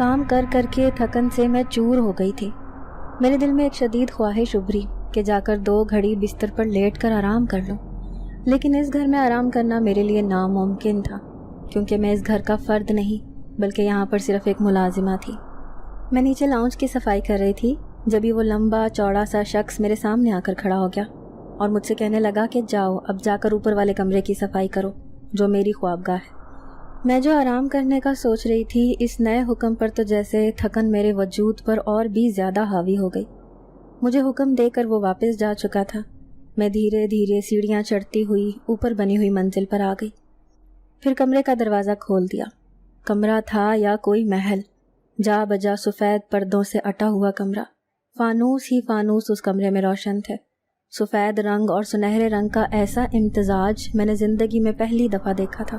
کام کر کر کے تھکن سے میں چور ہو گئی تھی۔ میرے دل میں ایک شدید خواہش ابھری کہ جا کر 2 گھڑی بستر پر لیٹ کر آرام کر لوں، لیکن اس گھر میں آرام کرنا میرے لیے ناممکن تھا، کیونکہ میں اس گھر کا فرد نہیں بلکہ یہاں پر صرف ایک ملازمہ تھی۔ میں نیچے لاؤنج کی صفائی کر رہی تھی جبھی وہ لمبا چوڑا سا شخص میرے سامنے آ کر کھڑا ہو گیا اور مجھ سے کہنے لگا کہ جاؤ اب جا کر اوپر والے کمرے کی صفائی کرو جو میری خوابگاہ ہے۔ میں جو آرام کرنے کا سوچ رہی تھی، اس نئے حکم پر تو جیسے تھکن میرے وجود پر اور بھی زیادہ حاوی ہو گئی۔ مجھے حکم دے کر وہ واپس جا چکا تھا۔ میں دھیرے دھیرے سیڑھیاں چڑھتی ہوئی اوپر بنی ہوئی منزل پر آ گئی۔ پھر کمرے کا دروازہ کھول دیا۔ کمرہ تھا یا کوئی محل، جا بجا سفید پردوں سے اٹا ہوا کمرہ، فانوس ہی فانوس اس کمرے میں روشن تھے۔ سفید رنگ اور سنہرے رنگ کا ایسا امتزاج میں نے زندگی میں پہلی دفعہ دیکھا تھا۔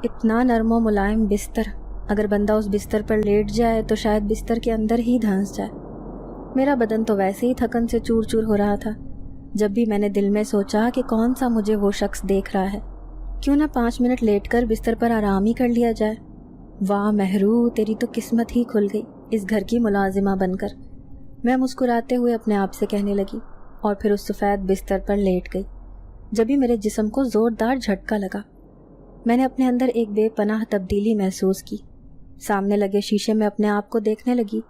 اتنا نرم و ملائم بستر، اگر بندہ اس بستر پر لیٹ جائے تو شاید بستر کے اندر ہی دھنس جائے۔ میرا بدن تو ویسے ہی تھکن سے چور چور ہو رہا تھا۔ جب بھی میں نے دل میں سوچا کہ کون سا مجھے وہ شخص دیکھ رہا ہے، کیوں نہ 5 منٹ لیٹ کر بستر پر آرام ہی کر لیا جائے۔ واہ مہرو، تیری تو قسمت ہی کھل گئی اس گھر کی ملازمہ بن کر، میں مسکراتے ہوئے اپنے آپ سے کہنے لگی، اور پھر اس سفید بستر پر لیٹ گئی۔ جبھی میرے جسم کو زوردار جھٹکا لگا، میں نے اپنے اندر ایک بے پناہ تبدیلی محسوس کی۔ سامنے لگے شیشے میں اپنے آپ کو دیکھنے لگی۔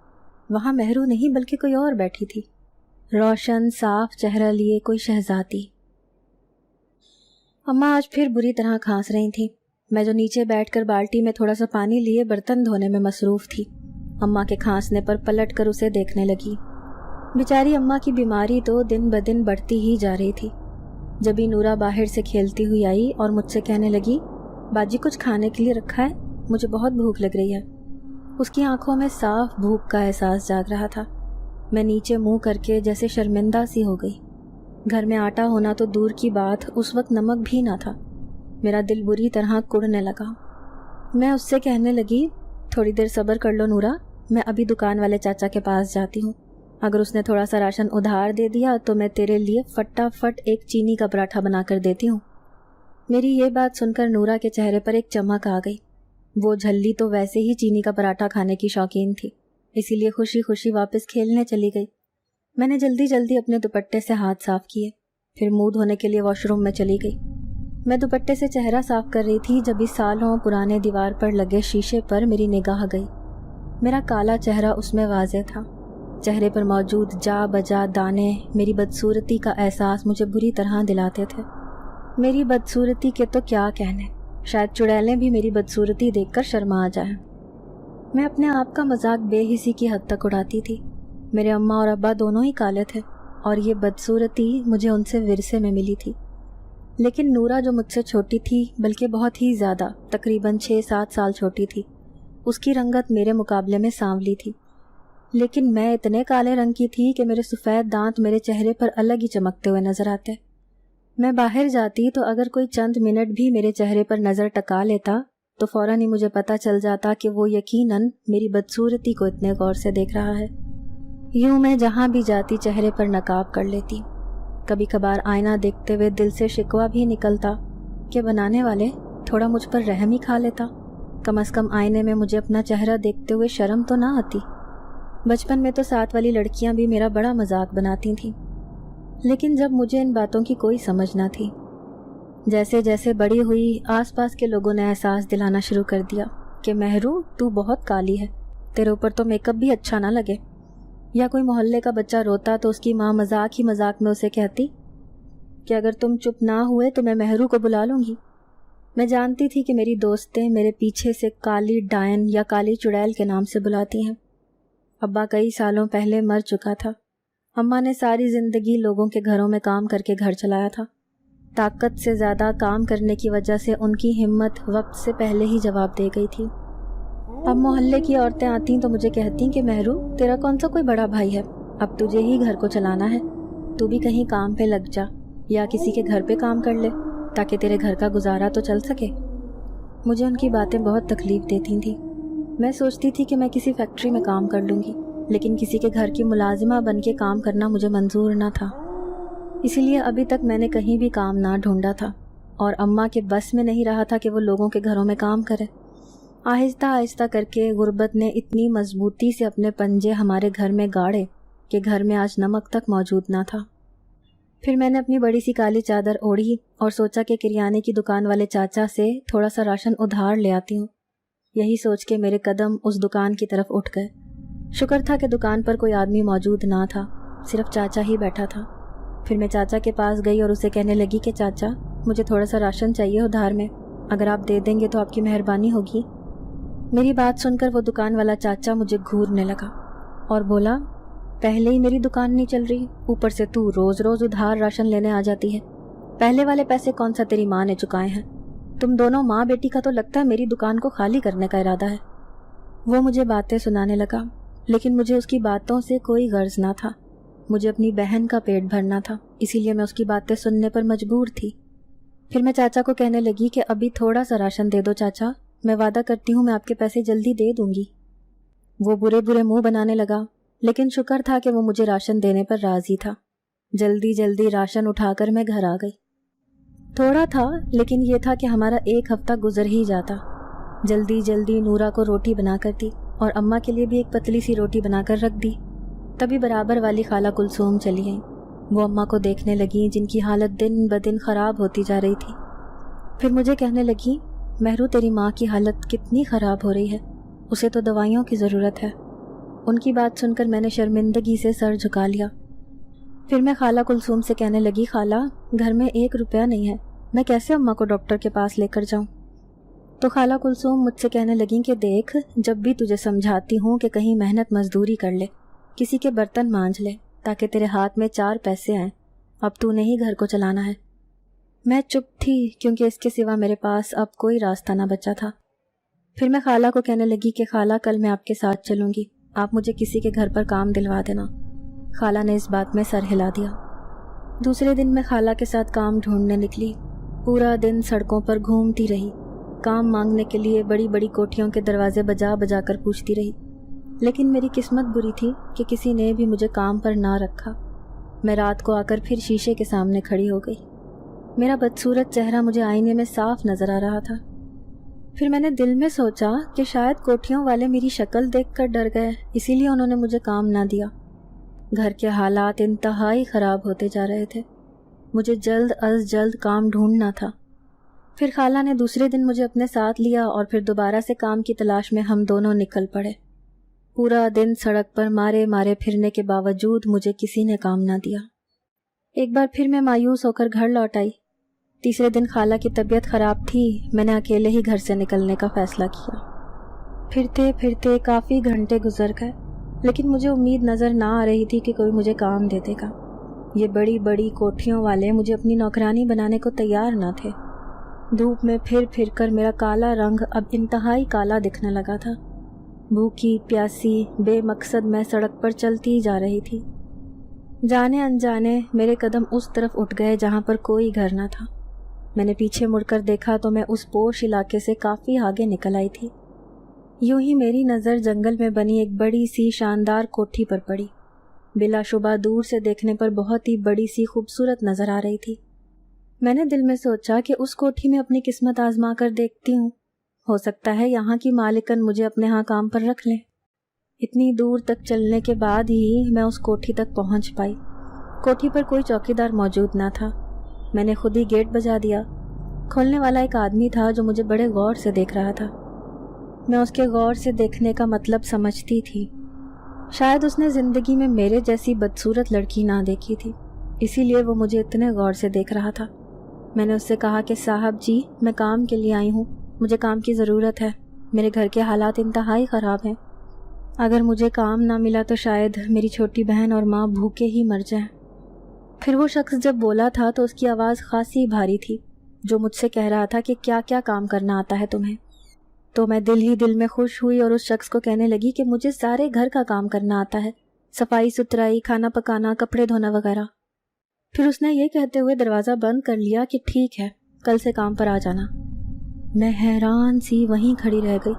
وہاں مہرو نہیں بلکہ کوئی اور بیٹھی تھی، روشن صاف چہرہ لیے کوئی شہزادی۔ اماں آج پھر بری طرح کھانس رہی تھیں۔ میں جو نیچے بیٹھ کر بالٹی میں تھوڑا سا پانی لیے برتن دھونے میں مصروف تھی، اماں کے کھانسنے پر پلٹ کر اسے دیکھنے لگی۔ بیچاری اماں کی بیماری تو دن بدن بڑھتی ہی جا رہی تھی۔ جبھی نورا باہر سے کھیلتی ہوئی آئی اور مجھ سے کہنے لگی، باجی کچھ کھانے کے لیے رکھا ہے؟ مجھے بہت بھوک لگ رہی ہے۔ اس کی آنکھوں میں صاف بھوک کا احساس جاگ رہا تھا۔ میں نیچے منہ کر کے جیسے شرمندہ سی ہو گئی۔ گھر میں آٹا ہونا تو دور کی بات، اس وقت نمک بھی نہ تھا۔ میرا دل بری طرح کڑنے لگا۔ میں اس سے کہنے لگی، تھوڑی دیر صبر کر لو نورا، میں ابھی دکان والے چاچا کے پاس جاتی ہوں، اگر اس نے تھوڑا سا راشن ادھار دے دیا تو میں تیرے لیے فٹافٹ ایک چینی کا پراٹھا بنا کر دیتی ہوں۔ میری یہ بات سن کر نورا کے چہرے پر ایک چمک آ گئی۔ وہ جھلی تو ویسے ہی چینی کا پراٹھا کھانے کی شوقین تھی، اسی لیے خوشی خوشی واپس کھیلنے چلی گئی۔ میں نے جلدی جلدی اپنے دوپٹے سے ہاتھ صاف کیے، پھر منہ دھونے کے لیے واش روم میں چلی گئی۔ میں دوپٹے سے چہرہ صاف کر رہی تھی جب اس سالوں پرانے دیوار پر لگے شیشے پر میری نگاہ گئی۔ میرا کالا چہرہ اس میں واضح تھا۔ چہرے پر موجود جا بجا دانے میری بدصورتی کا احساس مجھے بری طرح دلاتے تھے۔ میری بدصورتی کے تو کیا کہنے، شاید چڑیلیں بھی میری بدصورتی دیکھ کر شرما جائیں۔ میں اپنے آپ کا مذاق بے حسی کی حد تک اڑاتی تھی۔ میرے اماں اور ابا دونوں ہی کالے تھے اور یہ بدصورتی مجھے ان سے ورثے میں ملی تھی۔ لیکن نورا جو مجھ سے چھوٹی تھی، بلکہ بہت ہی زیادہ، تقریباً 6-7 سال چھوٹی تھی، اس کی رنگت میرے مقابلے میں سانولی تھی، لیکن میں اتنے کالے رنگ کی تھی کہ میرے سفید دانت میرے چہرے پر الگ ہی چمکتے ہوئے نظر آتے۔ میں باہر جاتی تو اگر کوئی چند منٹ بھی میرے چہرے پر نظر ٹکا لیتا تو فوراً ہی مجھے پتہ چل جاتا کہ وہ یقیناً میری بدصورتی کو اتنے غور سے دیکھ رہا ہے۔ یوں میں جہاں بھی جاتی چہرے پر نقاب کر لیتی۔ کبھی کبھار آئینہ دیکھتے ہوئے دل سے شکوہ بھی نکلتا کہ بنانے والے تھوڑا مجھ پر رحم ہی کھا لیتا، کم از کم آئینے میں مجھے اپنا چہرہ دیکھتے ہوئے شرم تو نہ آتی۔ بچپن میں تو ساتھ والی لڑکیاں بھی میرا بڑا مذاق بناتی تھیں، لیکن جب مجھے ان باتوں کی کوئی سمجھ نہ تھی۔ جیسے جیسے بڑی ہوئی، آس پاس کے لوگوں نے احساس دلانا شروع کر دیا کہ مہرو تو بہت کالی ہے، تیرے اوپر تو میک اپ بھی اچھا نہ لگے۔ یا کوئی محلے کا بچہ روتا تو اس کی ماں مذاق ہی مذاق میں اسے کہتی کہ اگر تم چپ نہ ہوئے تو میں مہرو کو بلا لوں گی۔ میں جانتی تھی کہ میری دوستیں میرے پیچھے سے کالی ڈائن یا کالی چڑیل کے نام سے بلاتی ہیں۔ ابا کئی سالوں پہلے مر چکا تھا۔ اماں نے ساری زندگی لوگوں کے گھروں میں کام کر کے گھر چلایا تھا۔ طاقت سے زیادہ کام کرنے کی وجہ سے ان کی ہمت وقت سے پہلے ہی جواب دے گئی تھی۔ اب محلے کی عورتیں آتی تو مجھے کہتی کہ مہرو تیرا کون سا کوئی بڑا بھائی ہے، اب تجھے ہی گھر کو چلانا ہے، تو بھی کہیں کام پہ لگ جا یا کسی کے گھر پہ کام کر لے تاکہ تیرے گھر کا گزارا تو چل سکے۔ مجھے ان کی باتیں بہت تکلیف دیتی تھیں۔ میں سوچتی تھی کہ میں کسی فیکٹری میں کام کر لوں گی، لیکن کسی کے گھر کی ملازمہ بن کے کام کرنا مجھے منظور نہ تھا۔ اسی لیے ابھی تک میں نے کہیں بھی کام نہ ڈھونڈا تھا، اور اماں کے بس میں نہیں رہا تھا کہ وہ لوگوں کے گھروں میں کام کرے۔ آہستہ آہستہ کر کے غربت نے اتنی مضبوطی سے اپنے پنجے ہمارے گھر میں گاڑے کہ گھر میں آج نمک تک موجود نہ تھا۔ پھر میں نے اپنی بڑی سی کالی چادر اوڑھی اور سوچا کہ کریانے کی دکان والے چاچا سے تھوڑا سا راشن ادھار لے آتی ہوں۔ یہی سوچ کے میرے قدم اس دکان کی طرف اٹھ گئے۔ شکر تھا کہ دکان پر کوئی آدمی موجود نہ تھا، صرف چاچا ہی بیٹھا تھا۔ پھر میں چاچا کے پاس گئی اور اسے کہنے لگی کہ چاچا، مجھے تھوڑا سا راشن چاہیے ادھار میں، اگر آپ دے دیں گے تو آپ کی مہربانی ہوگی۔ میری بات سن کر وہ دکان والا چاچا مجھے گھورنے لگا اور بولا، پہلے ہی میری دکان نہیں چل رہی، اوپر سے تو روز روز ادھار راشن لینے آ جاتی ہے۔ پہلے والے پیسے کون سا تیری ماں نے چکائے ہیں؟ تم دونوں ماں بیٹی کا تو لگتا ہے میری دکان کو خالی کرنے کا ارادہ ہے۔ وہ مجھے باتیں سنانے لگا، لیکن مجھے اس کی باتوں سے کوئی غرض نہ تھا۔ مجھے اپنی بہن کا پیٹ بھرنا تھا، اسی لیے میں اس کی باتیں سننے پر مجبور تھی۔ پھر میں چاچا کو کہنے لگی کہ ابھی تھوڑا سا راشن دے دو چاچا، میں وعدہ کرتی ہوں میں آپ کے پیسے جلدی دے دوں گی۔ وہ برے برے منہ بنانے لگا، لیکن شکر تھا کہ وہ مجھے راشن دینے پر راضی تھا۔ جلدی جلدی راشن اٹھا کر میں گھر آ گئی۔ تھوڑا تھا، لیکن یہ تھا کہ ہمارا ایک ہفتہ گزر ہی جاتا۔ جلدی جلدی نورا کو روٹی بنا کر دی اور اماں کے لیے بھی ایک پتلی سی روٹی بنا کر رکھ دی۔ تبھی برابر والی خالہ کلثوم چلی گئیں۔ وہ اماں کو دیکھنے لگیں جن کی حالت دن بدن خراب ہوتی جا رہی تھی۔ پھر مجھے کہنے لگی، مہرو تیری ماں کی حالت کتنی خراب ہو رہی ہے، اسے تو دوائیوں کی ضرورت ہے۔ ان کی بات سن کر میں نے شرمندگی سے سر جھکا لیا۔ پھر میں خالہ کلثوم سے کہنے لگی، خالہ گھر میں 1 روپیہ نہیں ہے، میں کیسے اماں کو ڈاکٹر کے پاس لے کر جاؤں؟ تو خالہ کلثوم مجھ سے کہنے لگیں کہ دیکھ، جب بھی تجھے سمجھاتی ہوں کہ کہیں محنت مزدوری کر لے، کسی کے برتن مانجھ لے تاکہ تیرے ہاتھ میں 4 پیسے آئیں، اب تو نے ہی گھر کو چلانا ہے۔ میں چپ تھی کیونکہ اس کے سوا میرے پاس اب کوئی راستہ نہ بچا تھا۔ پھر میں خالہ کو کہنے لگی کہ خالہ کل میں آپ کے ساتھ چلوں گی، آپ مجھے کسی کے گھر پر کام دلوا دینا۔ خالہ نے اس بات میں سر ہلا دیا۔ دوسرے دن میں خالہ کے ساتھ کام ڈھونڈنے نکلی۔ پورا دن سڑکوں پر گھومتی رہی، کام مانگنے کے لیے بڑی بڑی کوٹھیوں کے دروازے بجا بجا کر پوچھتی رہی، لیکن میری قسمت بری تھی کہ کسی نے بھی مجھے کام پر نہ رکھا۔ میں رات کو آ کر پھر شیشے کے سامنے کھڑی ہو گئی۔ میرا بدصورت چہرہ مجھے آئینے میں صاف نظر آ رہا تھا۔ پھر میں نے دل میں سوچا کہ شاید کوٹھیوں والے میری شکل دیکھ کر ڈر گئے، اسی لیے انہوں نے مجھے کام نہ دیا۔ گھر کے حالات انتہائی خراب ہوتے جا رہے تھے، مجھے جلد از جلد کام ڈھونڈنا تھا۔ پھر خالہ نے دوسرے دن مجھے اپنے ساتھ لیا اور پھر دوبارہ سے کام کی تلاش میں ہم دونوں نکل پڑے۔ پورا دن سڑک پر مارے مارے پھرنے کے باوجود مجھے کسی نے کام نہ دیا۔ ایک بار پھر میں مایوس ہو کر گھر لوٹ آئی۔ تیسرے دن خالہ کی طبیعت خراب تھی، میں نے اکیلے ہی گھر سے نکلنے کا فیصلہ کیا۔ پھرتے پھرتے کافی گھنٹے گزر گئے، لیکن مجھے امید نظر نہ آ رہی تھی کہ کوئی مجھے کام دے دے گا۔ یہ بڑی بڑی کوٹھیوں والے مجھے اپنی نوکرانی بنانے کو تیار نہ تھے۔ دھوپ میں پھر پھر کر میرا کالا رنگ اب انتہائی کالا دکھنے لگا تھا۔ بھوکی پیاسی بے مقصد میں سڑک پر چلتی جا رہی تھی۔ جانے انجانے میرے قدم اس طرف اٹھ گئے جہاں پر کوئی گھر نہ تھا۔ میں نے پیچھے مڑ کر دیکھا تو میں اس پوش علاقے سے کافی آگے نکل آئی تھی۔ یوں ہی میری نظر جنگل میں بنی ایک بڑی سی شاندار کوٹھی پر پڑی۔ بلا شبہ دور سے دیکھنے پر بہت ہی بڑی سی خوبصورت نظر آ رہی تھی۔ میں نے دل میں سوچا کہ اس کوٹھی میں اپنی قسمت آزما کر دیکھتی ہوں، ہو سکتا ہے یہاں کی مالکن مجھے اپنے ہاں کام پر رکھ لیں۔ اتنی دور تک چلنے کے بعد ہی میں اس کوٹھی تک پہنچ پائی۔ کوٹھی پر کوئی چوکیدار موجود نہ تھا۔ میں نے خود ہی گیٹ بجا دیا۔ کھولنے والا ایک آدمی تھا جو مجھے بڑے غور سے دیکھ رہا تھا۔ میں اس کے غور سے دیکھنے کا مطلب سمجھتی تھی، شاید اس نے زندگی میں میرے جیسی بدصورت لڑکی نہ دیکھی تھی، اسی لیے وہ مجھے اتنے غور سے دیکھ رہا تھا۔ میں نے اس سے کہا کہ صاحب جی، میں کام کے لیے آئی ہوں، مجھے کام کی ضرورت ہے، میرے گھر کے حالات انتہائی خراب ہیں، اگر مجھے کام نہ ملا تو شاید میری چھوٹی بہن اور ماں بھوکے ہی مر جائیں۔ پھر وہ شخص جب بولا تھا تو اس کی آواز خاصی بھاری تھی، جو مجھ سے کہہ رہا تھا کہ کیا کیا کام کرنا آتا ہے تمہیں۔ تو میں دل ہی دل میں خوش ہوئی اور اس شخص کو کہنے لگی کہ مجھے سارے گھر کا کام کرنا آتا ہے، صفائی ستھرائی، کھانا پکانا، کپڑے دھونا وغیرہ۔ پھر اس نے یہ کہتے ہوئے دروازہ بند کر لیا کہ ٹھیک ہے، کل سے کام پر آ جانا۔ میں حیران سی وہیں کھڑی رہ گئی۔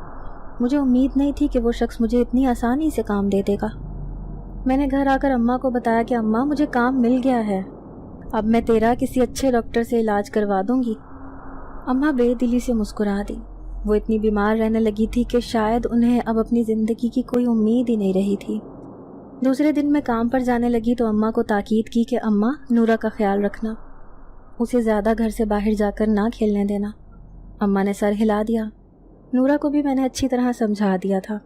مجھے امید نہیں تھی کہ وہ شخص مجھے اتنی آسانی سے کام دے دے گا۔ میں نے گھر آ کر اماں کو بتایا کہ اماں مجھے کام مل گیا ہے، اب میں تیرا کسی اچھے ڈاکٹر سے علاج کروا دوں گی۔ اماں بے دلی سے مسکرا دی۔ وہ اتنی بیمار رہنے لگی تھی کہ شاید انہیں اب اپنی زندگی کی کوئی امید ہی نہیں رہی تھی۔ دوسرے دن میں کام پر جانے لگی تو اماں کو تاکید کی کہ اماں نورا کا خیال رکھنا، اسے زیادہ گھر سے باہر جا کر نہ کھیلنے دینا۔ اماں نے سر ہلا دیا۔ نورا کو بھی میں نے اچھی طرح سمجھا دیا تھا۔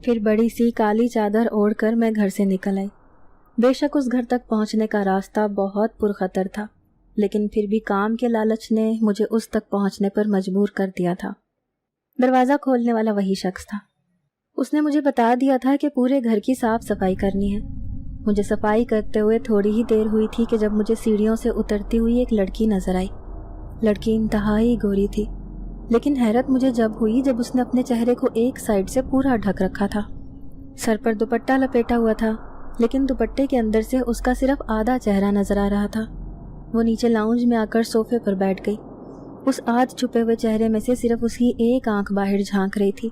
پھر بڑی سی کالی چادر اوڑھ کر میں گھر سے نکل آئی۔ بے شک اس گھر تک پہنچنے کا راستہ بہت پرخطر تھا، لیکن پھر بھی کام کے لالچ نے مجھے اس تک پہنچنے پر مجبور کر دیا تھا۔ دروازہ کھولنے والا وہی شخص تھا۔ اس نے مجھے بتا دیا تھا کہ پورے گھر کی صاف صفائی کرنی ہے۔ مجھے صفائی کرتے ہوئے تھوڑی ہی دیر ہوئی تھی کہ جب مجھے سیڑھیوں سے اترتی ہوئی ایک لڑکی نظر آئی۔ لڑکی انتہائی گوری تھی، لیکن حیرت مجھے جب ہوئی جب اس نے اپنے چہرے کو ایک سائڈ سے پورا ڈھک رکھا تھا۔ سر پر دوپٹہ لپیٹا ہوا تھا، لیکن دوپٹے کے اندر سے اس کا صرف آدھا چہرہ نظر آ رہا تھا۔ وہ نیچے لاؤنج میں آ کر صوفے پر بیٹھ گئی۔ اس آدھ چھپے ہوئے چہرے میں سے صرف اس کی ایک آنکھ باہر جھانک رہی تھی،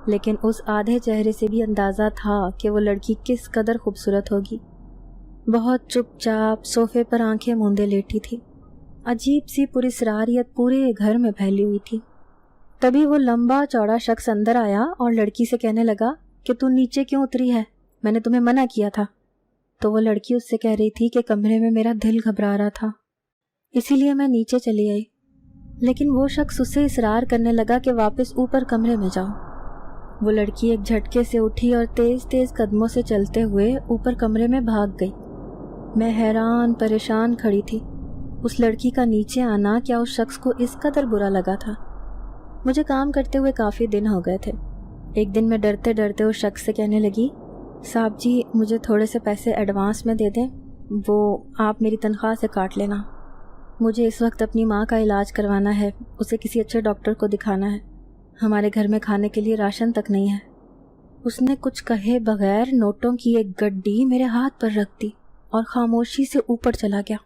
لیکن اس آدھے چہرے سے بھی اندازہ تھا کہ وہ لڑکی کس قدر خوبصورت ہوگی۔ بہت چپ چاپ صوفے پر آنکھیں موندے لیٹی تھی۔ عجیب سی پراسراریت پورے گھر میں پھیلی ہوئی تھی۔ تبھی وہ لمبا چوڑا شخص اندر آیا اور لڑکی سے کہنے لگا کہ تو نیچے کیوں اتری ہے؟ میں نے تمہیں منع کیا تھا۔ تو وہ لڑکی اس سے کہہ رہی تھی کہ کمرے میں میرا دل گھبرا رہا تھا، اسی لیے میں نیچے چلی آئی۔ لیکن وہ شخص اس سے اصرار کرنے لگا کہ واپس اوپر کمرے میں جاؤ۔ وہ لڑکی ایک جھٹکے سے اٹھی اور تیز تیز قدموں سے چلتے ہوئے اوپر کمرے میں بھاگ گئی۔ میں حیران پریشان کھڑی تھی۔ اس لڑکی کا نیچے آنا کیا اس شخص کو اس قدر برا لگا تھا؟ مجھے کام کرتے ہوئے کافی دن ہو گئے تھے۔ ایک دن میں ڈرتے ڈرتے اس شخص سے کہنے لگی، صاحب جی مجھے تھوڑے سے پیسے ایڈوانس میں دے دیں، وہ آپ میری تنخواہ سے کاٹ لینا۔ مجھے اس وقت اپنی ماں کا علاج کروانا ہے، اسے کسی اچھے ڈاکٹر کو دکھانا ہے، ہمارے گھر میں کھانے کے لیے راشن تک نہیں ہے۔ اس نے کچھ کہے بغیر نوٹوں کی ایک گڈی میرے ہاتھ پر رکھ دی اور خاموشی سے اوپر چلا گیا۔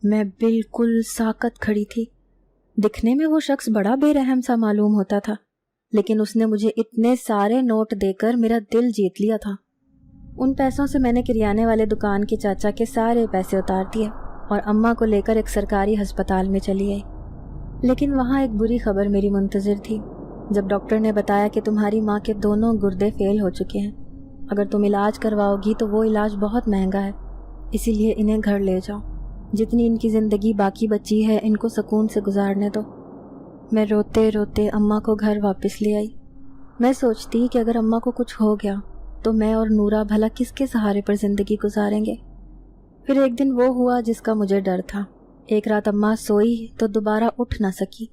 میں بالکل ساکت کھڑی تھی۔ دکھنے میں وہ شخص بڑا بے رحم سا معلوم ہوتا تھا، لیکن اس نے مجھے اتنے سارے نوٹ دے کر میرا دل جیت لیا تھا۔ ان پیسوں سے میں نے کریانے والے دکان کے چاچا کے سارے پیسے اتار دیے اور اماں کو لے کر ایک سرکاری ہسپتال میں چلی آئی۔ لیکن وہاں ایک بری خبر میری منتظر تھی۔ جب ڈاکٹر نے بتایا کہ تمہاری ماں کے دونوں گردے فیل ہو چکے ہیں، اگر تم علاج کرواؤ گی تو وہ علاج بہت مہنگا ہے، اسی لیے انہیں گھر لے جاؤ، جتنی ان کی زندگی باقی بچی ہے ان کو سکون سے گزارنے دو۔ میں روتے روتے اماں کو گھر واپس لے آئی۔ میں سوچتی کہ اگر اماں کو کچھ ہو گیا تو میں اور نورا بھلا کس کے سہارے پر زندگی گزاریں گے۔ پھر ایک دن وہ ہوا جس کا مجھے ڈر تھا۔ ایک رات اماں سوئی تو دوبارہ اٹھ نہ سکی۔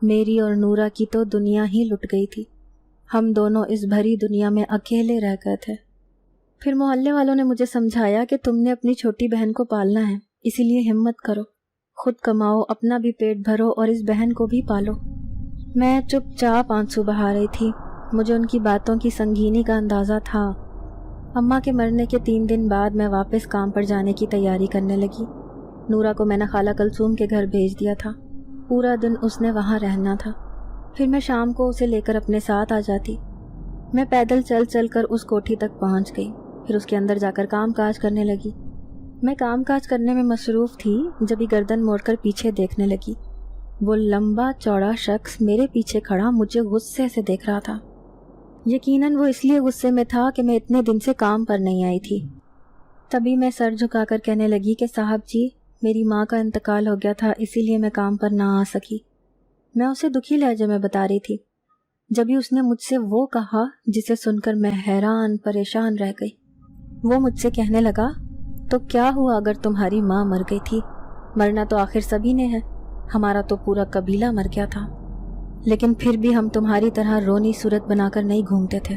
میری اور نورا کی تو دنیا ہی لٹ گئی تھی۔ ہم دونوں اس بھری دنیا میں اکیلے رہ گئے تھے۔ پھر محلے والوں نے مجھے سمجھایا کہ تم نے اپنی چھوٹی بہن کو پالنا ہے، اسی لیے ہمت کرو، خود کماؤ، اپنا بھی پیٹ بھرو اور اس بہن کو بھی پالو۔ میں چپ چاپ آنسو بہا رہی تھی۔ مجھے ان کی باتوں کی سنگینی کا اندازہ تھا۔ اماں کے مرنے کے 3 دن بعد میں واپس کام پر جانے کی تیاری کرنے لگی۔ نورا کو میں نے خالہ کلثوم کے گھر بھیج دیا تھا۔ پورا دن اس نے وہاں رہنا تھا، پھر میں شام کو اسے لے کر اپنے ساتھ آ جاتی۔ میں پیدل چل چل کر اس کوٹھی تک پہنچ گئی، پھر اس کے اندر جا کر کام کاج کرنے لگی۔ میں کام کاج کرنے میں مصروف تھی جب ہی گردن موڑ کر پیچھے دیکھنے لگی۔ وہ لمبا چوڑا شخص میرے پیچھے کھڑا مجھے غصے سے دیکھ رہا تھا۔ یقیناً وہ اس لیے غصے میں تھا کہ میں اتنے دن سے کام پر نہیں آئی تھی۔ تبھی میں سر جھکا کر کہنے لگی کہ صاحب جی میری ماں کا انتقال ہو گیا تھا، اسی لیے میں کام پر نہ آ سکی۔ میں اسے دکھی لہجے میں بتا رہی تھی۔ جبھی اس نے مجھ سے وہ کہا جسے سن کر میں حیران پریشان رہ گئی۔ وہ مجھ سے کہنے لگا، تو کیا ہوا اگر تمہاری ماں مر گئی تھی؟ مرنا تو آخر سبھی نے ہے، ہمارا تو پورا قبیلہ مر گیا تھا، لیکن پھر بھی ہم تمہاری طرح رونی صورت بنا کر نہیں گھومتے تھے۔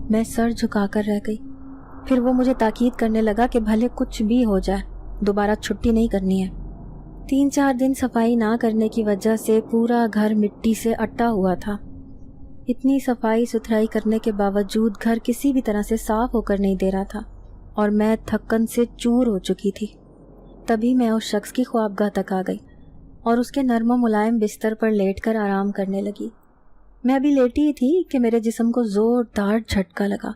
میں سر جھکا کر رہ گئی۔ پھر وہ مجھے تاکید کرنے لگا کہ بھلے کچھ بھی ہو جائے دوبارہ چھٹی نہیں کرنی ہے۔ 3-4 دن صفائی نہ کرنے کی وجہ سے پورا گھر مٹی سے اٹا ہوا تھا۔ اتنی صفائی ستھرائی کرنے کے باوجود گھر کسی بھی طرح سے صاف ہو کر نہیں دے رہا تھا اور میں تھکن سے چور ہو چکی تھی۔ تبھی میں اس شخص کی خوابگاہ تک آ گئی اور اس کے نرم و ملائم بستر پر لیٹ کر آرام کرنے لگی۔ میں ابھی لیٹی ہی تھی کہ میرے جسم کو زوردار جھٹکا لگا۔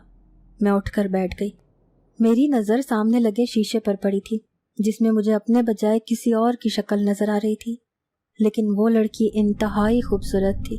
میں اٹھ کر بیٹھ گئی۔ میری نظر سامنے لگے شیشے پر پڑی تھی جس میں مجھے اپنے بجائے کسی اور کی شکل نظر آ رہی تھی، لیکن وہ لڑکی انتہائی خوبصورت تھی۔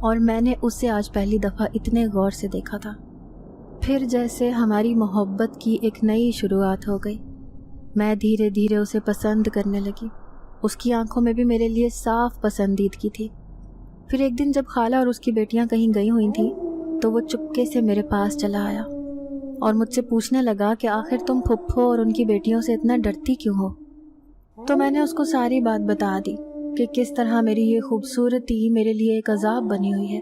اور میں نے اسے آج پہلی دفعہ اتنے غور سے دیکھا تھا۔ پھر جیسے ہماری محبت کی ایک نئی شروعات ہو گئی۔ میں دھیرے دھیرے اسے پسند کرنے لگی۔ اس کی آنکھوں میں بھی میرے لیے صاف پسندیدگی تھی۔ پھر ایک دن جب خالہ اور اس کی بیٹیاں کہیں گئی ہوئی تھیں تو وہ چپکے سے میرے پاس چلا آیا اور مجھ سے پوچھنے لگا کہ آخر تم پھپھو اور ان کی بیٹیوں سے اتنا ڈرتی کیوں ہو؟ تو میں نے اس کو ساری بات بتا دی کہ کس طرح میری یہ خوبصورتی میرے لیے ایک عذاب بنی ہوئی ہے،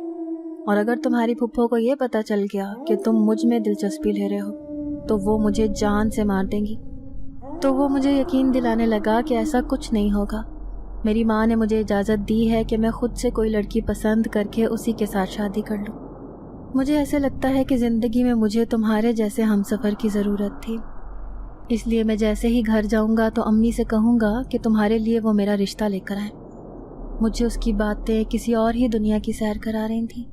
اور اگر تمہاری پھپھو کو یہ پتہ چل گیا کہ تم مجھ میں دلچسپی لے رہے ہو تو وہ مجھے جان سے مار دیں گی۔ تو وہ مجھے یقین دلانے لگا کہ ایسا کچھ نہیں ہوگا۔ میری ماں نے مجھے اجازت دی ہے کہ میں خود سے کوئی لڑکی پسند کر کے اسی کے ساتھ شادی کر لوں۔ مجھے ایسے لگتا ہے کہ زندگی میں مجھے تمہارے جیسے ہم سفر کی ضرورت تھی، اس لیے میں جیسے ہی گھر جاؤں گا تو امی سے کہوں گا کہ تمہارے لیے وہ میرا رشتہ لے کر آئیں۔ مجھے اس کی باتیں کسی اور ہی دنیا کی سیر کرا رہی تھیں۔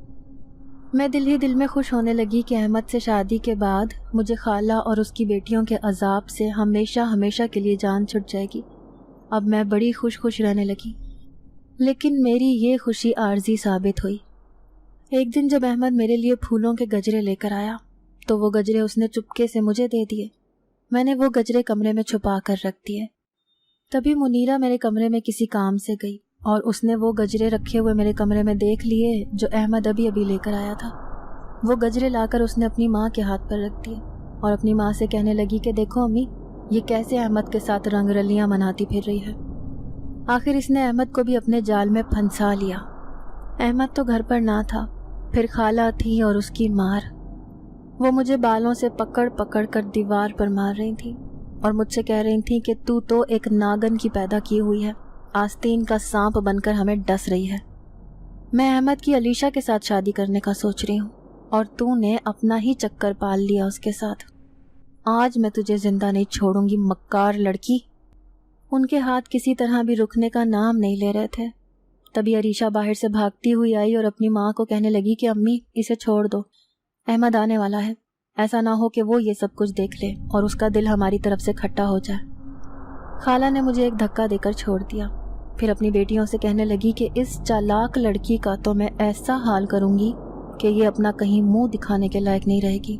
میں دل ہی دل میں خوش ہونے لگی کہ احمد سے شادی کے بعد مجھے خالہ اور اس کی بیٹیوں کے عذاب سے ہمیشہ ہمیشہ کے لیے جان چھٹ جائے گی۔ اب میں بڑی خوش رہنے لگی، لیکن میری یہ خوشی عارضی ثابت ہوئی۔ ایک دن جب احمد میرے لیے پھولوں کے گجرے لے کر آیا تو وہ گجرے اس نے چپکے سے مجھے دے دیے۔ میں نے وہ گجرے کمرے میں چھپا کر رکھ دیے۔ تبھی منیرہ میرے کمرے میں کسی کام سے گئی اور اس نے وہ گجرے رکھے ہوئے میرے کمرے میں دیکھ لیے جو احمد ابھی لے کر آیا تھا۔ وہ گجرے لا کر اس نے اپنی ماں کے ہاتھ پر رکھ دیے اور اپنی ماں سے کہنے لگی کہ دیکھو امی، یہ کیسے احمد کے ساتھ رنگ رلیاں مناتی پھر رہی ہے۔ آخر اس نے احمد کو بھی اپنے جال میں پھنسا لیا۔ احمد تو گھر پر نہ تھا، پھر خالہ تھی اور اس کی مار۔ وہ مجھے بالوں سے پکڑ پکڑ کر دیوار پر مار رہی تھی اور مجھ سے کہہ رہی تھی کہ تو ایک ناگن کی پیدا کی ہوئی ہے، آستین کا سانپ بن کر ہمیں ڈس رہی ہے۔ میں احمد کی علیشہ کے ساتھ شادی کرنے کا سوچ رہی ہوں اور تو نے اپنا ہی چکر پال لیا اس کے ساتھ۔ آج میں تجھے زندہ نہیں چھوڑوں گی مکار لڑکی۔ ان کے ہاتھ کسی طرح بھی رکنے کا نام نہیں لے رہے تھے۔ تبھی عریشہ باہر سے بھاگتی ہوئی آئی اور اپنی ماں کو کہنے لگی کہ امی، اسے چھوڑ دو، احمد آنے والا ہے، ایسا نہ ہو کہ وہ یہ سب کچھ دیکھ لے اور اس کا دل ہماری طرف سے کھٹا ہو جائے۔ خالہ نے مجھے ایک دھکا دے کر چھوڑ دیا، پھر اپنی بیٹیوں سے کہنے لگی کہ اس چالاک لڑکی کا تو میں ایسا حال کروں گی کہ یہ اپنا کہیں منہ دکھانے کے لائق نہیں رہے گی۔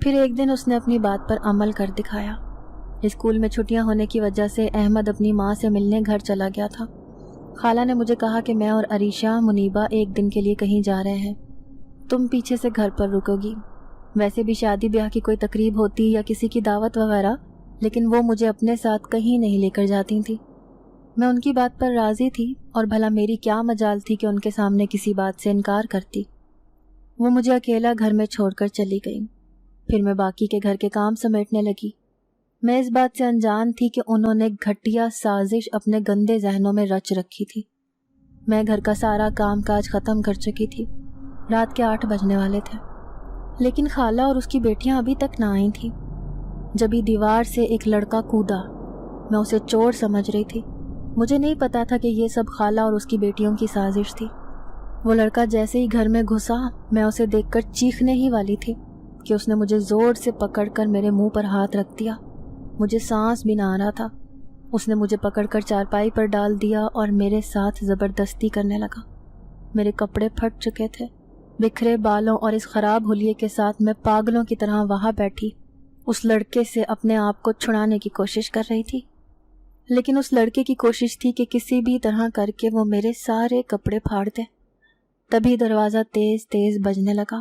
پھر ایک دن اس نے اپنی بات پر عمل کر دکھایا۔ اسکول میں چھٹیاں ہونے کی وجہ سے احمد اپنی ماں سے ملنے گھر چلا گیا تھا۔ خالہ نے مجھے کہا کہ میں اور عریشہ منیبہ ایک دن کے لیے کہیں جا رہے ہیں، تم پیچھے سے گھر پر رکو گی۔ ویسے بھی شادی بیاہ کی کوئی تقریب ہوتی یا کسی کی دعوت وغیرہ، لیکن وہ مجھے اپنے ساتھ کہیں نہیں لے کر جاتی تھی۔ میں ان کی بات پر راضی تھی اور بھلا میری کیا مجال تھی کہ ان کے سامنے کسی بات سے انکار کرتی۔ وہ مجھے اکیلا گھر میں چھوڑ کر چلی گئی۔ پھر میں باقی کے گھر کے کام سمیٹنے لگی۔ میں اس بات سے انجان تھی کہ انہوں نے گھٹیا سازش اپنے گندے ذہنوں میں رچ رکھی تھی۔ میں گھر کا سارا کام کاج ختم کر چکی تھی۔ رات کے 8 بجنے والے تھے، لیکن خالہ اور اس کی بیٹیاں ابھی تک نہ آئی تھیں۔ جبھی دیوار سے ایک لڑکا کودا، میں اسے چور سمجھ رہی تھی۔ مجھے نہیں پتا تھا کہ یہ سب خالہ اور اس کی بیٹیوں کی سازش تھی۔ وہ لڑکا جیسے ہی گھر میں گھسا، میں اسے دیکھ کر چیخنے ہی والی تھی کہ اس نے مجھے زور سے پکڑ کر میرے منہ پر ہاتھ رکھ دیا۔ مجھے سانس بھی نہ آ رہا تھا۔ اس نے مجھے پکڑ کر چارپائی پر ڈال دیا اور میرے ساتھ زبردستی کرنے لگا۔ میرے کپڑے پھٹ چکے تھے۔ بکھرے بالوں اور اس خراب حلیے کے ساتھ میں پاگلوں کی طرح وہاں بیٹھی اس لڑکے سے اپنے آپ کو چھڑانے کی کوشش کر رہی تھی، لیکن اس لڑکے کی کوشش تھی کہ کسی بھی طرح کر کے وہ میرے سارے کپڑے پھاڑ دے۔ تبھی دروازہ تیز تیز بجنے لگا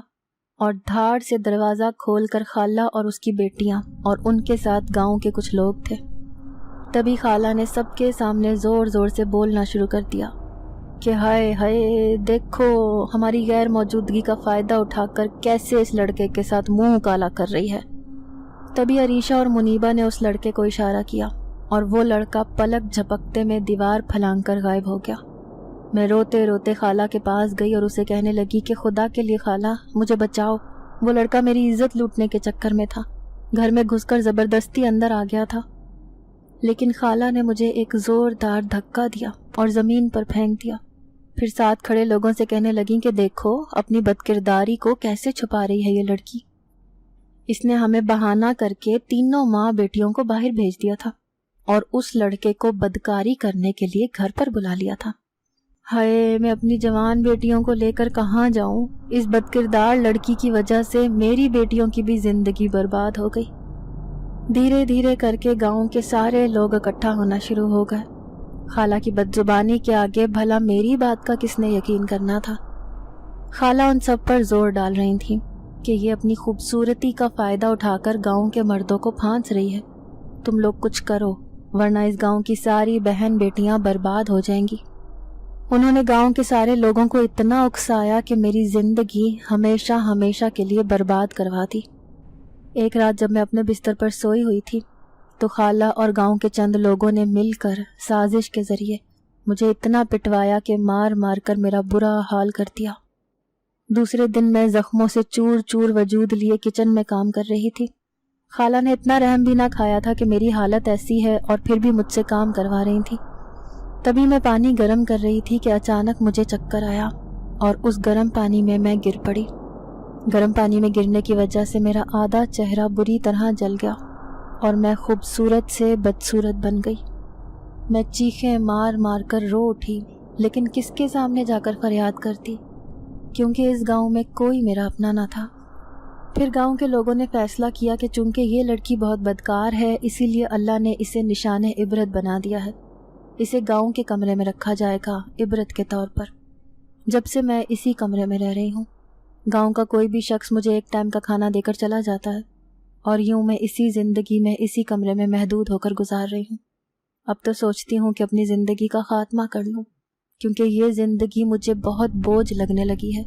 اور دھاڑ سے دروازہ کھول کر خالہ اور اس کی بیٹیاں اور ان کے ساتھ گاؤں کے کچھ لوگ تھے۔ تبھی خالہ نے سب کے سامنے زور زور سے بولنا شروع کر دیا کہ ہائے ہائے، دیکھو ہماری غیر موجودگی کا فائدہ اٹھا کر کیسے اس لڑکے کے ساتھ منہ کالا کر رہی ہے۔ تبھی عریشہ اور منیبہ نے اس لڑکے کو اشارہ کیا اور وہ لڑکا پلک جھپکتے میں دیوار پھلانگ کر غائب ہو گیا۔ میں روتے روتے خالہ کے پاس گئی اور اسے کہنے لگی کہ خدا کے لیے خالہ، مجھے بچاؤ، وہ لڑکا میری عزت لوٹنے کے چکر میں تھا، گھر میں گھس کر زبردستی اندر آ گیا تھا۔ لیکن خالہ نے مجھے ایک زوردار دھکا دیا اور زمین پر پھینک دیا، پھر ساتھ کھڑے لوگوں سے کہنے لگیں کہ دیکھو اپنی بدکرداری کو کیسے چھپا رہی ہے یہ لڑکی۔ اس نے ہمیں بہانہ کر کے تینوں ماں بیٹیوں کو باہر بھیج دیا تھا اور اس لڑکے کو بدکاری کرنے کے لیے گھر پر بلا لیا تھا۔ ہائے میں اپنی جوان بیٹیوں کو لے کر کہاں جاؤں؟ اس بدکردار لڑکی کی وجہ سے میری بیٹیوں کی بھی زندگی برباد ہو گئی۔ دھیرے دھیرے کر کے گاؤں کے سارے لوگ اکٹھا ہونا شروع ہو گئے۔ خالہ کی بدزبانی کے آگے بھلا میری بات کا کس نے یقین کرنا تھا؟ خالہ ان سب پر زور ڈال رہی تھیں کہ یہ اپنی خوبصورتی کا فائدہ اٹھا کر گاؤں کے مردوں کو پھانس رہی ہے۔ تم لوگ کچھ کرو ورنہ اس گاؤں کی ساری بہن بیٹیاں برباد ہو جائیں گی۔ انہوں نے گاؤں کے سارے لوگوں کو اتنا اکسایا کہ میری زندگی ہمیشہ ہمیشہ کے لیے برباد کروا دی۔ ایک رات جب میں اپنے بستر پر سوئی ہوئی تھی تو خالہ اور گاؤں کے چند لوگوں نے مل کر سازش کے ذریعے مجھے اتنا پٹوایا کہ مار مار کر میرا برا حال کر دیا۔ دوسرے دن میں زخموں سے چور چور وجود لیے کچن میں کام کر رہی تھی۔ خالہ نے اتنا رحم بھی نہ کھایا تھا کہ میری حالت ایسی ہے اور پھر بھی مجھ سے کام کروا رہی تھی۔ تبھی میں پانی گرم کر رہی تھی کہ اچانک مجھے چکر آیا اور اس گرم پانی میں گر پڑی۔ گرم پانی میں گرنے کی وجہ سے میرا آدھا چہرہ بری طرح جل گیا اور میں خوبصورت سے بدصورت بن گئی۔ میں چیخیں مار مار کر رو اٹھی، لیکن کس کے سامنے جا کر فریاد کرتی، کیونکہ اس گاؤں میں کوئی میرا اپنا نہ تھا۔ پھر گاؤں کے لوگوں نے فیصلہ کیا کہ چونکہ یہ لڑکی بہت بدکار ہے اسی لیے اللہ نے اسے نشان عبرت بنا دیا ہے۔ اسے گاؤں کے کمرے میں رکھا جائے گا عبرت کے طور پر۔ جب سے میں اسی کمرے میں رہ رہی ہوں، گاؤں کا کوئی بھی شخص مجھے ایک ٹائم کا کھانا دے کر چلا جاتا ہے، اور یوں میں اسی زندگی میں اسی کمرے میں محدود ہو کر گزار رہی ہوں۔ اب تو سوچتی ہوں کہ اپنی زندگی کا خاتمہ کر لوں، کیونکہ یہ زندگی مجھے بہت بوجھ لگنے لگی ہے۔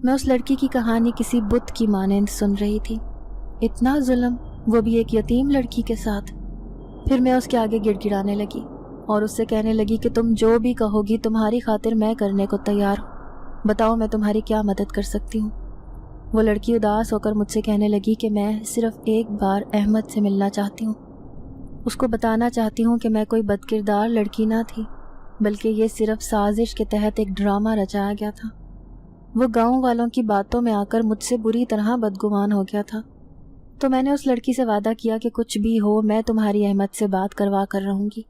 میں اس لڑکی کی کہانی کسی بت کی مانند سن رہی تھی۔ اتنا ظلم، وہ بھی ایک یتیم لڑکی کے ساتھ۔ پھر میں اس کے آگے گڑ گڑانے لگی اور اس سے کہنے لگی کہ تم جو بھی کہو گی تمہاری خاطر میں کرنے کو تیار ہوں، بتاؤ میں تمہاری کیا مدد کر سکتی ہوں۔ وہ لڑکی اداس ہو کر مجھ سے کہنے لگی کہ میں صرف ایک بار احمد سے ملنا چاہتی ہوں۔ اس کو بتانا چاہتی ہوں کہ میں کوئی بدکردار لڑکی نہ تھی، بلکہ یہ صرف سازش کے تحت ایک ڈرامہ رچایا گیا تھا۔ وہ گاؤں والوں کی باتوں میں آ کر مجھ سے بری طرح بدگمان ہو گیا تھا، تو میں نے اس لڑکی سے وعدہ کیا کہ کچھ بھی ہو میں تمہاری احمد سے بات کروا کر رہوں گی۔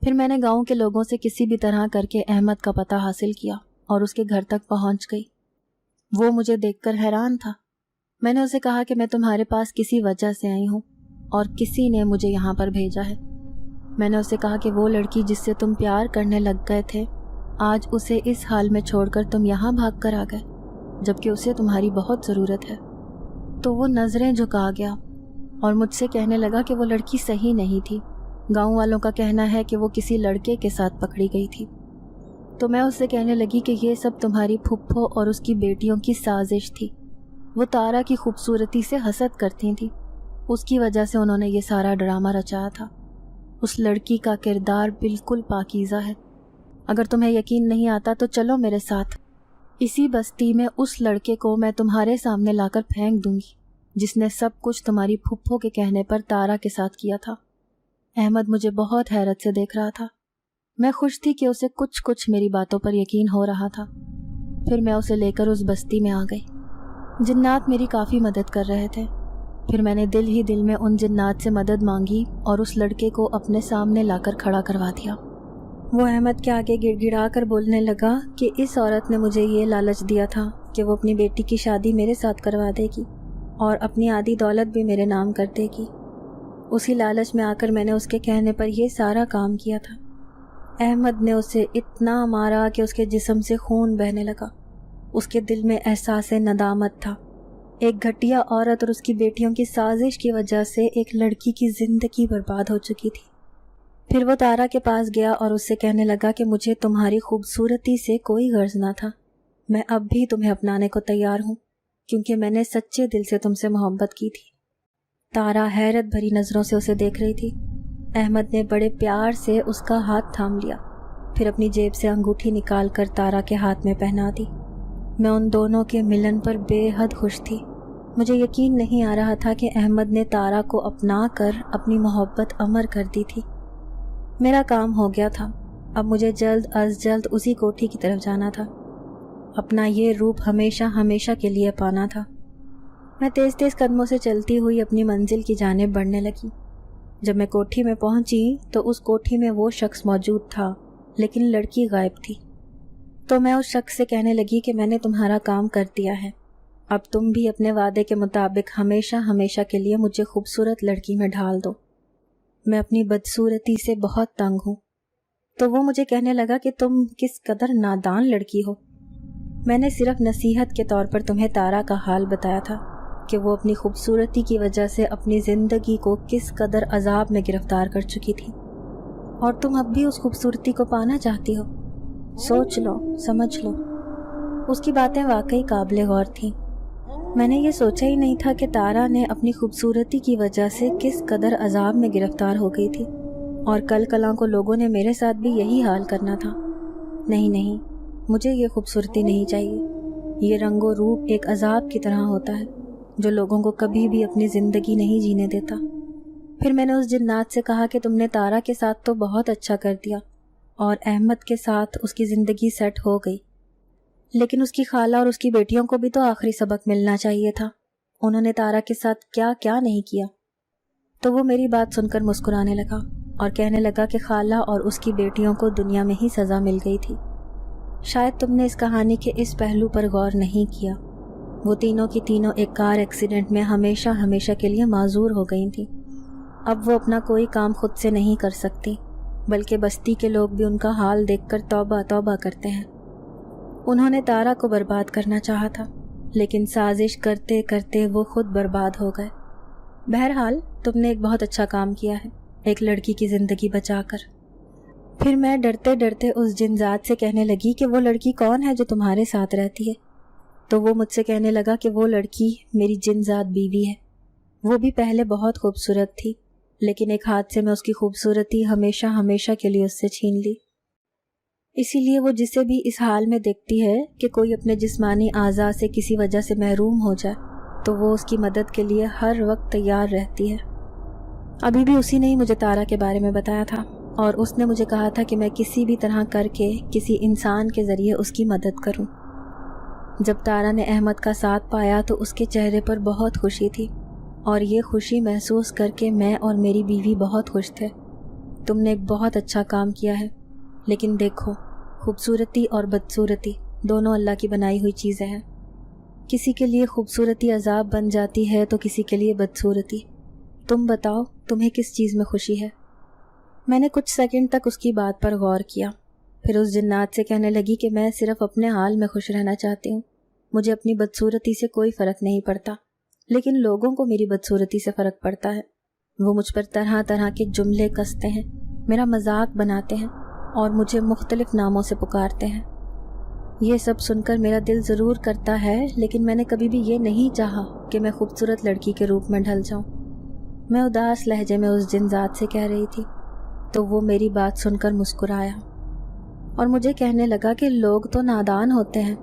پھر میں نے گاؤں کے لوگوں سے کسی بھی طرح کر کے احمد کا پتہ حاصل کیا اور اس کے گھر تک پہنچ گئی۔ وہ مجھے دیکھ کر حیران تھا۔ میں نے اسے کہا کہ میں تمہارے پاس کسی وجہ سے آئی ہوں اور کسی نے مجھے یہاں پر بھیجا ہے۔ میں نے اسے کہا کہ وہ لڑکی جس سے تم پیار کرنے لگ گئے تھے، آج اسے اس حال میں چھوڑ کر تم یہاں بھاگ کر آ گئے، جبکہ اسے تمہاری بہت ضرورت ہے۔ تو وہ نظریں جھکا گیا اور مجھ سے کہنے لگا کہ وہ لڑکی صحیح نہیں تھی۔ گاؤں والوں کا کہنا ہے کہ وہ کسی لڑکے کے ساتھ پکڑی گئی تھی۔ تو میں اس سے کہنے لگی کہ یہ سب تمہاری پھپھو اور اس کی بیٹیوں کی سازش تھی۔ وہ تارا کی خوبصورتی سے حسد کرتی تھیں، اس کی وجہ سے انہوں نے یہ سارا ڈرامہ رچایا تھا۔ اس لڑکی کا کردار بالکل پاکیزہ ہے۔ اگر تمہیں یقین نہیں آتا تو چلو میرے ساتھ۔ اسی بستی میں اس لڑکے کو میں تمہارے سامنے لا کر پھینک دوں گی جس نے سب کچھ تمہاری پھپھو کے کہنے پر تارا کے ساتھ کیا تھا۔ احمد مجھے بہت حیرت سے دیکھ رہا تھا۔ میں خوش تھی کہ اسے کچھ میری باتوں پر یقین ہو رہا تھا۔ پھر میں اسے لے کر اس بستی میں آ گئی۔ جنات میری کافی مدد کر رہے تھے۔ پھر میں نے دل ہی دل میں ان جنات سے مدد مانگی اور اس لڑکے کو اپنے سامنے لا کر کھڑا کروا دیا۔ وہ احمد کے آگے گڑ گڑا کر بولنے لگا کہ اس عورت نے مجھے یہ لالچ دیا تھا کہ وہ اپنی بیٹی کی شادی میرے ساتھ کروا دے گی اور اپنی آدھی دولت بھی میرے نام کر دے گی۔ اسی لالچ میں آ کر میں نے اس کے کہنے پر یہ سارا کام کیا تھا۔ احمد نے اسے اتنا مارا کہ اس کے جسم سے خون بہنے لگا۔ اس کے دل میں احساس ندامت تھا۔ ایک گھٹیا عورت اور اس کی بیٹیوں کی سازش کی وجہ سے ایک لڑکی کی زندگی برباد ہو چکی تھی۔ پھر وہ تارا کے پاس گیا اور اس سے کہنے لگا کہ مجھے تمہاری خوبصورتی سے کوئی غرض نہ تھا، میں اب بھی تمہیں اپنانے کو تیار ہوں کیونکہ میں نے سچے دل سے تم سے محبت کی تھی۔ تارا حیرت بھری نظروں سے اسے دیکھ رہی تھی۔ احمد نے بڑے پیار سے اس کا ہاتھ تھام لیا، پھر اپنی جیب سے انگوٹھی نکال کر تارا کے ہاتھ میں پہنا دی۔ میں ان دونوں کے ملن پر بے حد خوش تھی۔ مجھے یقین نہیں آ رہا تھا کہ احمد نے تارا کو اپنا کر اپنی محبت امر کر دی تھی۔ میرا کام ہو گیا تھا۔ اب مجھے جلد از جلد اسی کوٹھی کی طرف جانا تھا، اپنا یہ روپ ہمیشہ ہمیشہ کے لیے پانا تھا۔ میں تیز تیز قدموں سے چلتی ہوئی اپنی منزل کی جانب بڑھنے لگی۔ جب میں کوٹھی میں پہنچی تو اس کوٹھی میں وہ شخص موجود تھا، لیکن لڑکی غائب تھی۔ تو میں اس شخص سے کہنے لگی کہ میں نے تمہارا کام کر دیا ہے، اب تم بھی اپنے وعدے کے مطابق ہمیشہ ہمیشہ کے لیے مجھے خوبصورت لڑکی میں ڈھال دو، میں اپنی بدصورتی سے بہت تنگ ہوں۔ تو وہ مجھے کہنے لگا کہ تم کس قدر نادان لڑکی ہو، میں نے صرف نصیحت کے طور پر تمہیں تارا کا حال بتایا تھا کہ وہ اپنی خوبصورتی کی وجہ سے اپنی زندگی کو کس قدر عذاب میں گرفتار کر چکی تھی، اور تم اب بھی اس خوبصورتی کو پانا چاہتی ہو۔ سوچ لو، سمجھ لو۔ اس کی باتیں واقعی قابل غور تھیں۔ میں نے یہ سوچا ہی نہیں تھا کہ تارا نے اپنی خوبصورتی کی وجہ سے کس قدر عذاب میں گرفتار ہو گئی تھی، اور کل کلاں کو لوگوں نے میرے ساتھ بھی یہی حال کرنا تھا۔ نہیں، مجھے یہ خوبصورتی نہیں چاہیے۔ یہ رنگ و روپ ایک عذاب کی طرح ہوتا ہے جو لوگوں کو کبھی بھی اپنی زندگی نہیں جینے دیتا۔ پھر میں نے اس جنات سے کہا کہ تم نے تارا کے ساتھ تو بہت اچھا کر دیا اور احمد کے ساتھ اس کی زندگی سیٹ ہو گئی، لیکن اس کی خالہ اور اس کی بیٹیوں کو بھی تو آخری سبق ملنا چاہیے تھا۔ انہوں نے تارا کے ساتھ کیا کیا نہیں کیا۔ تو وہ میری بات سن کر مسکرانے لگا اور کہنے لگا کہ خالہ اور اس کی بیٹیوں کو دنیا میں ہی سزا مل گئی تھی۔ شاید تم نے اس کہانی کے اس پہلو پر غور نہیں کیا۔ وہ تینوں کی تینوں ایک کار ایکسیڈنٹ میں ہمیشہ ہمیشہ کے لیے معذور ہو گئی تھیں۔ اب وہ اپنا کوئی کام خود سے نہیں کر سکتی، بلکہ بستی کے لوگ بھی ان کا حال دیکھ کر توبہ توبہ کرتے ہیں۔ انہوں نے تارا کو برباد کرنا چاہا تھا، لیکن سازش کرتے کرتے وہ خود برباد ہو گئے۔ بہرحال تم نے ایک بہت اچھا کام کیا ہے، ایک لڑکی کی زندگی بچا کر۔ پھر میں ڈرتے ڈرتے اس جنزاد سے کہنے لگی کہ وہ لڑکی کون ہے جو تمہارے ساتھ رہتی ہے؟ تو وہ مجھ سے کہنے لگا کہ وہ لڑکی میری جنزاد بیوی ہے۔ وہ بھی پہلے بہت خوبصورت تھی، لیکن ایک حادثے میں اس کی خوبصورتی ہمیشہ ہمیشہ کے لیے اس سے چھین لی۔ اسی لیے وہ جسے بھی اس حال میں دیکھتی ہے کہ کوئی اپنے جسمانی اعضاء سے کسی وجہ سے محروم ہو جائے تو وہ اس کی مدد کے لیے ہر وقت تیار رہتی ہے۔ ابھی بھی اسی نے ہی مجھے تارا کے بارے میں بتایا تھا، اور اس نے مجھے کہا تھا کہ میں کسی بھی طرح کر کے کسی انسان کے ذریعے اس کی مدد کروں۔ جب تارا نے احمد کا ساتھ پایا تو اس کے چہرے پر بہت خوشی تھی، اور یہ خوشی محسوس کر کے میں اور میری بیوی بہت خوش تھے۔ تم نے ایک بہت اچھا کام کیا ہے، لیکن دیکھو، خوبصورتی اور بدصورتی دونوں اللہ کی بنائی ہوئی چیزیں ہیں۔ کسی کے لیے خوبصورتی عذاب بن جاتی ہے تو کسی کے لیے بدصورتی۔ تم بتاؤ، تمہیں کس چیز میں خوشی ہے؟ میں نے کچھ سیکنڈ تک اس کی بات پر غور کیا، پھر اس جنات سے کہنے لگی کہ میں صرف اپنے حال میں خوش رہنا چاہتی ہوں، مجھے اپنی بدصورتی سے کوئی فرق نہیں پڑتا، لیکن لوگوں کو میری بدصورتی سے فرق پڑتا ہے۔ وہ مجھ پر طرح طرح کے جملے کستے ہیں، میرا مذاق بناتے ہیں اور مجھے مختلف ناموں سے پکارتے ہیں۔ یہ سب سن کر میرا دل ضرور کرتا ہے، لیکن میں نے کبھی بھی یہ نہیں چاہا کہ میں خوبصورت لڑکی کے روپ میں ڈھل جاؤں۔ میں اداس لہجے میں اس جنزاد سے کہہ رہی تھی، تو وہ میری بات سن کر مسکرایا اور مجھے کہنے لگا کہ لوگ تو نادان ہوتے ہیں۔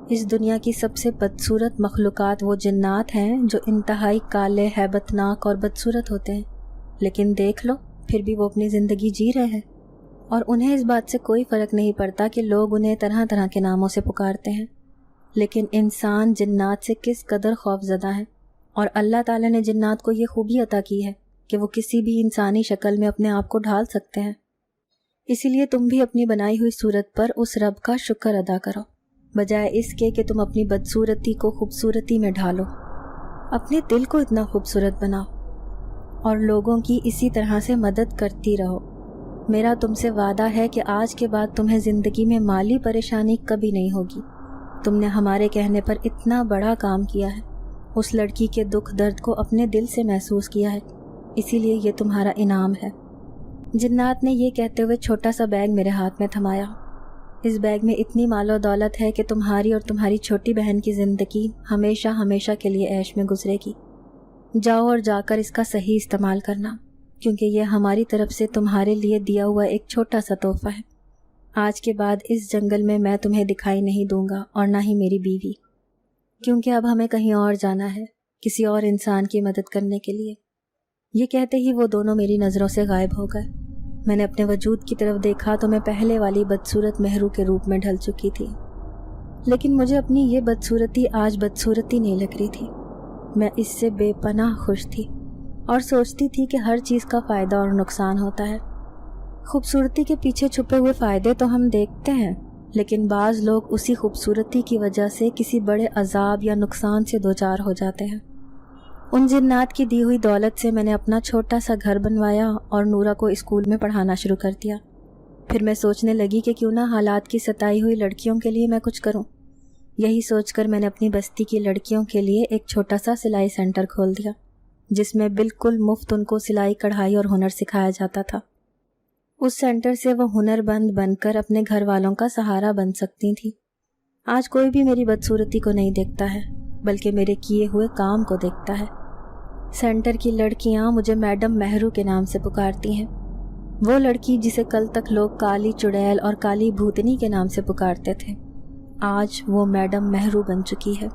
اس دنیا کی سب سے بدصورت مخلوقات وہ جنات ہیں جو انتہائی کالے، ہیبت ناک اور بدصورت ہوتے ہیں، لیکن دیکھ لو، پھر بھی وہ اپنی زندگی جی رہے ہیں، اور انہیں اس بات سے کوئی فرق نہیں پڑتا کہ لوگ انہیں طرح طرح کے ناموں سے پکارتے ہیں۔ لیکن انسان جنات سے کس قدر خوف زدہ ہے، اور اللہ تعالیٰ نے جنات کو یہ خوبی عطا کی ہے کہ وہ کسی بھی انسانی شکل میں اپنے آپ کو ڈھال سکتے ہیں۔ اسی لیے تم بھی اپنی بنائی ہوئی صورت پر اس رب کا شکر ادا کرو، بجائے اس کے کہ تم اپنی بدصورتی کو خوبصورتی میں ڈھالو۔ اپنے دل کو اتنا خوبصورت بناؤ اور لوگوں کی اسی طرح سے مدد کرتی رہو۔ میرا تم سے وعدہ ہے کہ آج کے بعد تمہیں زندگی میں مالی پریشانی کبھی نہیں ہوگی۔ تم نے ہمارے کہنے پر اتنا بڑا کام کیا ہے، اس لڑکی کے دکھ درد کو اپنے دل سے محسوس کیا ہے، اسی لیے یہ تمہارا انعام ہے۔ جنات نے یہ کہتے ہوئے چھوٹا سا بیگ میرے ہاتھ میں تھمایا۔ اس بیگ میں اتنی مال و دولت ہے کہ تمہاری اور تمہاری چھوٹی بہن کی زندگی ہمیشہ ہمیشہ کے لیے عیش میں گزرے گی۔ جاؤ اور جا کر اس کا صحیح استعمال کرنا، کیونکہ یہ ہماری طرف سے تمہارے لیے دیا ہوا ایک چھوٹا سا تحفہ ہے۔ آج کے بعد اس جنگل میں تمہیں دکھائی نہیں دوں گا، اور نہ ہی میری بیوی، کیونکہ اب ہمیں کہیں اور جانا ہے، کسی اور انسان کی مدد کرنے کے لیے۔ یہ کہتے ہی وہ دونوں میری نظروں سے غائب ہو گئے۔ میں نے اپنے وجود کی طرف دیکھا تو میں پہلے والی بدصورت مہرو کے روپ میں ڈھل چکی تھی، لیکن مجھے اپنی یہ بدصورتی آج بدصورتی نہیں لگ رہی تھی۔ میں اس سے بے پناہ خوش تھی اور سوچتی تھی کہ ہر چیز کا فائدہ اور نقصان ہوتا ہے۔ خوبصورتی کے پیچھے چھپے ہوئے فائدے تو ہم دیکھتے ہیں، لیکن بعض لوگ اسی خوبصورتی کی وجہ سے کسی بڑے عذاب یا نقصان سے دوچار ہو جاتے ہیں۔ ان جنات کی دی ہوئی دولت سے میں نے اپنا چھوٹا سا گھر بنوایا اور نورا کو اسکول میں پڑھانا شروع کر دیا۔ پھر میں سوچنے لگی کہ کیوں نہ حالات کی ستائی ہوئی لڑکیوں کے لیے میں کچھ کروں۔ یہی سوچ کر میں نے اپنی بستی کی لڑکیوں کے لیے ایک چھوٹا سا سلائی سینٹر کھول دیا، جس میں بالکل مفت ان کو سلائی کڑھائی اور ہنر سکھایا جاتا تھا۔ اس سینٹر سے وہ ہنر بند بن کر اپنے گھر والوں کا سہارا بن سکتی تھیں۔ آج کوئی بھی میری بدصورتی کو نہیں دیکھتا ہے، بلکہ میرے کیے ہوئے کام کو دیکھتا ہے۔ سینٹر کی لڑکیاں مجھے میڈم مہرو کے نام سے پکارتی ہیں، وہ لڑکی جسے کل تک لوگ کالی چڑیل اور کالی بھوتنی کے نام سے پکارتے تھے، آج وہ میڈم مہرو بن چکی ہے۔